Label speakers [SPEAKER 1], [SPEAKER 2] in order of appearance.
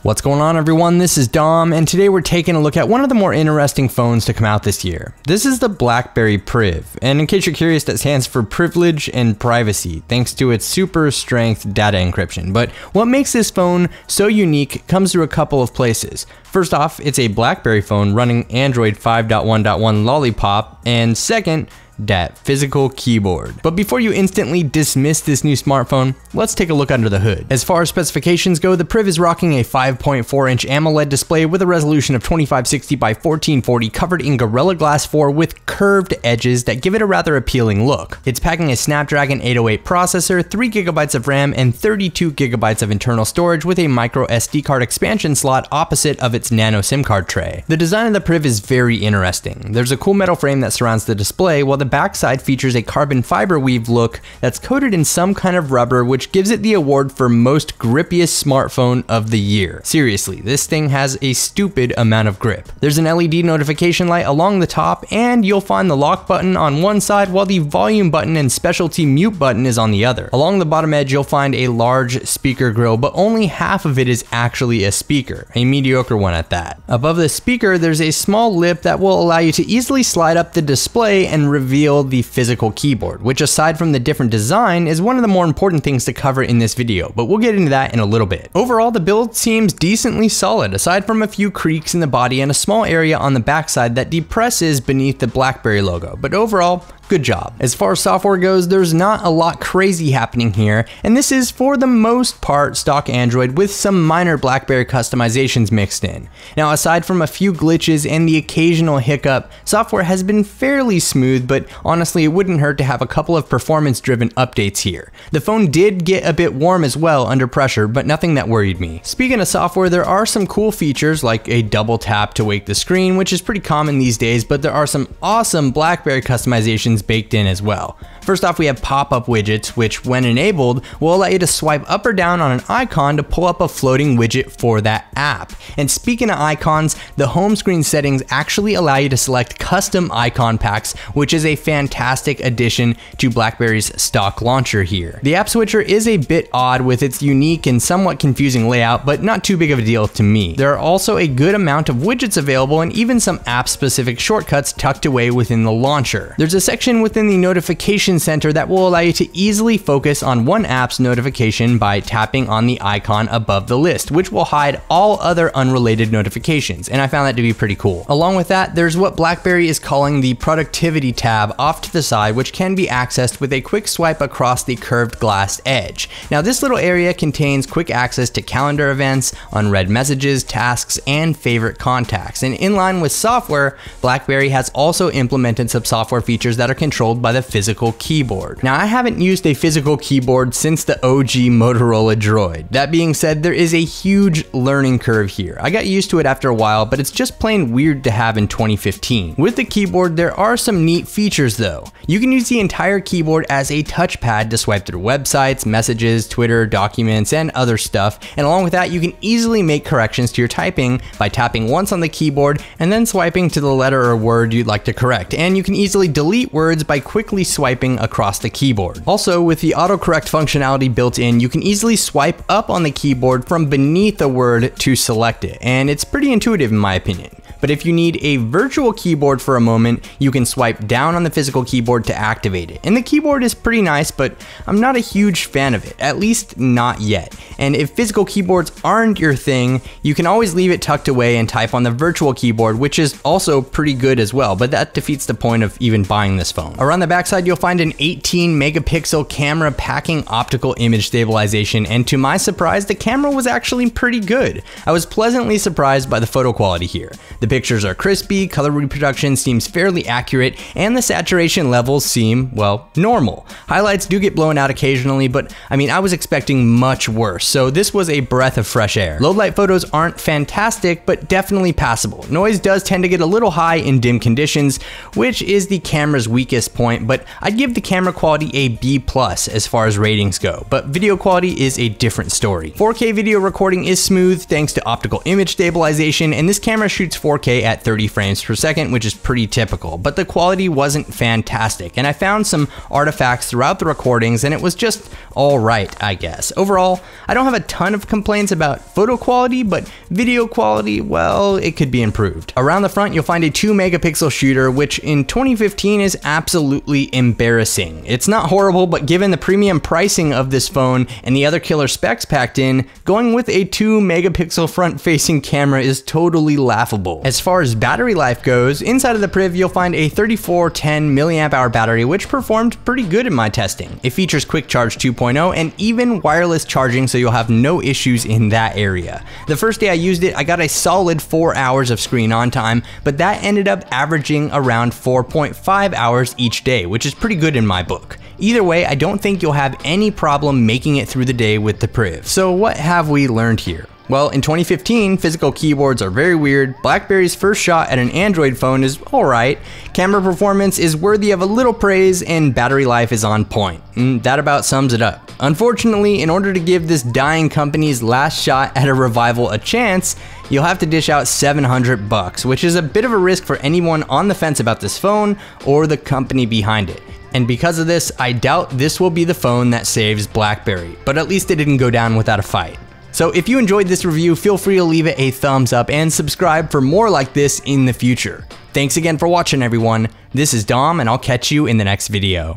[SPEAKER 1] What's going on, everyone? This is Dom, and today we're taking a look at one of the more interesting phones to come out this year. This is the BlackBerry Priv, and in case you're curious, that stands for privilege and privacy, thanks to its super strength data encryption. But what makes this phone so unique comes through a couple of places. First off, it's a BlackBerry phone running Android 5.1.1 Lollipop, and second, that physical keyboard. But before you instantly dismiss this new smartphone, let's take a look under the hood. As far as specifications go, the Priv is rocking a 5.4-inch AMOLED display with a resolution of 2560 by 1440 covered in Gorilla Glass 4 with curved edges that give it a rather appealing look. It's packing a Snapdragon 808 processor, 3GB of RAM, and 32GB of internal storage with a micro SD card expansion slot opposite of its nano SIM card tray. The design of the Priv is very interesting. There's a cool metal frame that surrounds the display, while the backside features a carbon fiber weave look that's coated in some kind of rubber, which gives it the award for most grippiest smartphone of the year. Seriously, this thing has a stupid amount of grip. There's an LED notification light along the top, and you'll find the lock button on one side while the volume button and specialty mute button is on the other. Along the bottom edge, you'll find a large speaker grill, but only half of it is actually a speaker, a mediocre one at that. Above the speaker, there's a small lip that will allow you to easily slide up the display and reveal the physical keyboard, which aside from the different design is one of the more important things to cover in this video, but we'll get into that in a little bit. Overall, the build seems decently solid, aside from a few creaks in the body and a small area on the backside that depresses beneath the BlackBerry logo, but overall, good job. As far as software goes, there's not a lot crazy happening here, and this is for the most part stock Android with some minor BlackBerry customizations mixed in. Now, aside from a few glitches and the occasional hiccup, software has been fairly smooth, but honestly it wouldn't hurt to have a couple of performance-driven updates here. The phone did get a bit warm as well under pressure, but nothing that worried me. Speaking of software, there are some cool features like a double tap to wake the screen, which is pretty common these days, but there are some awesome BlackBerry customizations baked in as well. First off, we have pop-up widgets, which when enabled will allow you to swipe up or down on an icon to pull up a floating widget for that app. And speaking of icons, the home screen settings actually allow you to select custom icon packs, which is a fantastic addition to BlackBerry's stock launcher here. The app switcher is a bit odd with its unique and somewhat confusing layout, but not too big of a deal to me. There are also a good amount of widgets available and even some app-specific shortcuts tucked away within the launcher. There's a section within the notification center that will allow you to easily focus on one app's notification by tapping on the icon above the list, which will hide all other unrelated notifications, and I found that to be pretty cool. Along with that, there's what BlackBerry is calling the productivity tab off to the side, which can be accessed with a quick swipe across the curved glass edge. Now, this little area contains quick access to calendar events, unread messages, tasks, and favorite contacts, and in line with software, BlackBerry has also implemented some software features that are controlled by the physical keyboard. Now, I haven't used a physical keyboard since the OG Motorola Droid. That being said, there is a huge learning curve here. I got used to it after a while, but it's just plain weird to have in 2015. With the keyboard, there are some neat features though. You can use the entire keyboard as a touchpad to swipe through websites, messages, Twitter, documents, and other stuff, and along with that, you can easily make corrections to your typing by tapping once on the keyboard and then swiping to the letter or word you'd like to correct, and you can easily delete words by quickly swiping across the keyboard. Also, with the autocorrect functionality built in, you can easily swipe up on the keyboard from beneath a word to select it, and it's pretty intuitive in my opinion. But if you need a virtual keyboard for a moment, you can swipe down on the physical keyboard to activate it. And the keyboard is pretty nice, but I'm not a huge fan of it, at least not yet. And if physical keyboards aren't your thing, you can always leave it tucked away and type on the virtual keyboard, which is also pretty good as well, but that defeats the point of even buying this phone. Around the backside, you'll find an 18 megapixel camera packing optical image stabilization, and to my surprise, the camera was actually pretty good. I was pleasantly surprised by the photo quality here. The pictures are crispy, color reproduction seems fairly accurate, and the saturation levels seem, well, normal. Highlights do get blown out occasionally, but I mean, I was expecting much worse, so this was a breath of fresh air. Low light photos aren't fantastic, but definitely passable. Noise does tend to get a little high in dim conditions, which is the camera's weakest point, but I'd give the camera quality a B+ as far as ratings go, but video quality is a different story. 4K video recording is smooth thanks to optical image stabilization, and this camera shoots 4K 4K at 30 frames per second, which is pretty typical, but the quality wasn't fantastic, and I found some artifacts throughout the recordings, and it was just alright, I guess. Overall, I don't have a ton of complaints about photo quality, but video quality, well, it could be improved. Around the front, you'll find a 2 megapixel shooter, which in 2015 is absolutely embarrassing. It's not horrible, but given the premium pricing of this phone and the other killer specs packed in, going with a 2 megapixel front-facing camera is totally laughable. As far as battery life goes, inside of the Priv you'll find a 3410 mAh battery, which performed pretty good in my testing. It features Quick Charge 2.0 and even wireless charging, so you'll have no issues in that area. The first day I used it, I got a solid 4 hours of screen on time, but that ended up averaging around 4.5 hours each day, which is pretty good in my book. Either way, I don't think you'll have any problem making it through the day with the Priv. So what have we learned here? Well, in 2015, physical keyboards are very weird, BlackBerry's first shot at an Android phone is alright, camera performance is worthy of a little praise, and battery life is on point. That about sums it up. Unfortunately, in order to give this dying company's last shot at a revival a chance, you'll have to dish out $700, which is a bit of a risk for anyone on the fence about this phone or the company behind it. And because of this, I doubt this will be the phone that saves BlackBerry, but at least it didn't go down without a fight. So if you enjoyed this review, feel free to leave it a thumbs up and subscribe for more like this in the future. Thanks again for watching, everyone. This is Dom, and I'll catch you in the next video.